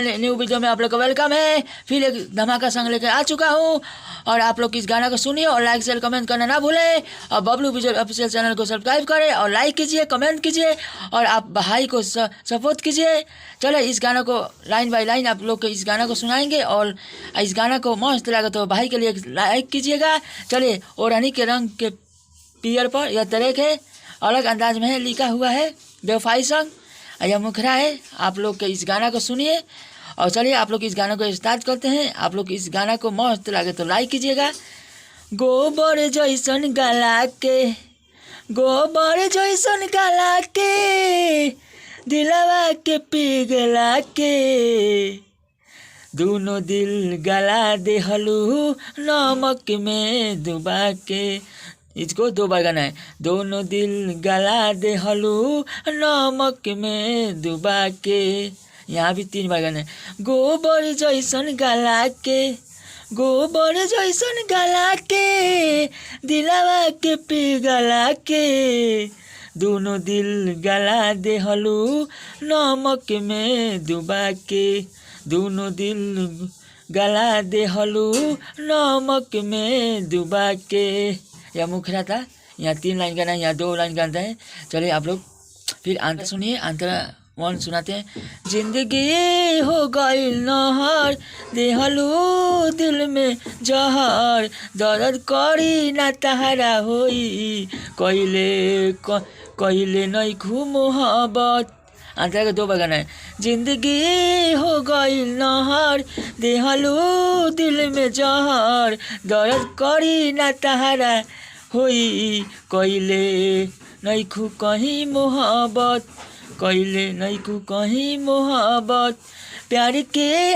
New video में आप लोग का वेलकम है। फिर एक धमाका सॉन्ग लेकर आ चुका हूँ और आप लोग इस गाना को सुनिए और लाइक शेयर कमेंट करना ना भूलें और बबलू विजुअल ऑफिशियल चैनल को सब्सक्राइब करें और लाइक कीजिए, कमेंट कीजिए और आप भाई को सपोर्ट कीजिए। चलो इस गाना को लाइन बाय लाइन आप लोग को इस गाना को सुनाएंगे और इस गाना को मस्त लगा तो भाई के लिए लाइक कीजिएगा। चलिए ओढ़नी के रंग के पियर पर यह तरेक है, अलग अंदाज में है, लिखा हुआ है बेवफाई सॉन्ग, यह मुखरा है। आप लोग के इस गाना को सुनिए और चलिए आप लोग इस गाना को स्टार्ट करते हैं। आप लोग इस गाना को मस्त लगे तो लाइक कीजिएगा। गोबर जैसन गला के, गोबर जैसन गला के, दिलवा के पिघला के, दोनों दिल गला देहलू नमक में डुबा के। इसको दो बार गाना है। दोनों दिल गला देहलू नमक में डुबा के, यहाँ भी 3 बार गाना है। गोबर जैसन गला के, गोबर जैसन गला के, दिलवा के पिघला के, दोनों दिल गला देहलू नमक में डुबा के, दोनों दिल गला देहलू नमक में डुबा के। यह मुखरा था। यहाँ 3 लाइन गाना है, यहाँ 2 लाइन गाना है। चलिए आप लोग फिर अंतर सुनिए, अंतर 1 सुनाते हैं। जिंदगी हो गई नहर, देहलू दिल में जहर, दर्द करी ना तहरा होई, कहले नहीं खू मोहब्बत। अंतर का 2 बार गाना है। जिंदगी हो गई नहर, देहलू दिल में जहर, दर्द करी ना तहरा होई, कहले नहीं खू कहीं मोहब्बत, कहले नहीं खू कहीं मोहब्बत। प्यार के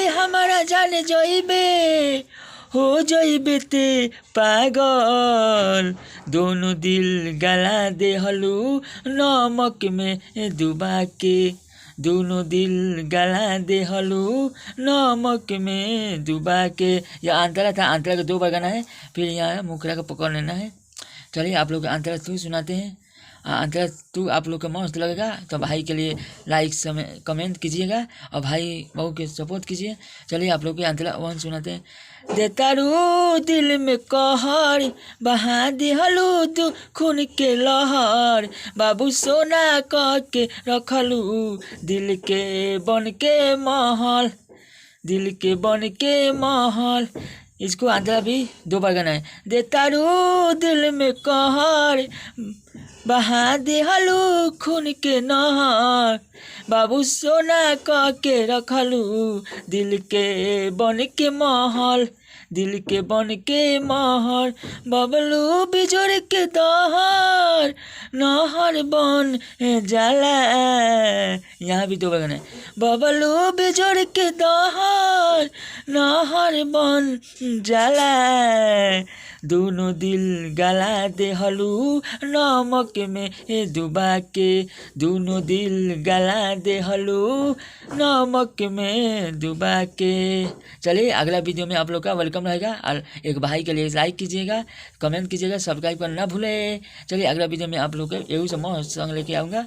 हमारा जाने जइबे, हो जइबे ते पागल, दोनों दिल गला देहलू नमक में डुबा के, दोनों दिल गला देहलू नमक में डुबा के। यह अंतरा था। अंतरा का 2 बार गाना है। फिर यहाँ मुखरा को पकड़ लेना है। चलिए आप लोग अंतरा 2 सुनाते हैं। अंतरा 2 आप लोग का मस्त लगेगा तो भाई के लिए लाइक कमेंट कीजिएगा और भाई बहू के सपोर्ट कीजिए। चलिए आप लोग के अंतरा 1 सुनाते हैं। देतारू दिल में कहर, बहा दिहलू तू खून के लहर, बाबू सोना कह के रखलू दिल के बन के महल, दिल के बन के महल। इसको आंध्रा भी 2 बार गाना है। देतारू दिल में कहर, बहा दिहलू खून के नहर, बाबू सोना कह के रखलू दिल के बन के महल, दिल के बन के महल। बबलू बिजोड़ के दहर, नहर बन जाला। यहाँ भी 2 बार गाना है। बबलू बिजोड़ के दहर, नहर बन जाला, दोनों दिल गला देहलू नमक में डुबा के, दोनों दिल गला देहलू नमक में डुबा के। चलिए अगला वीडियो में आप लोग का वेलकम रहेगा और एक भाई के लिए लाइक कीजिएगा, कमेंट कीजिएगा, सब्सक्राइब करना ना भूलें। चलिए अगला वीडियो में आप लोग को यही से मस्त सॉन्ग लेके आऊँगा।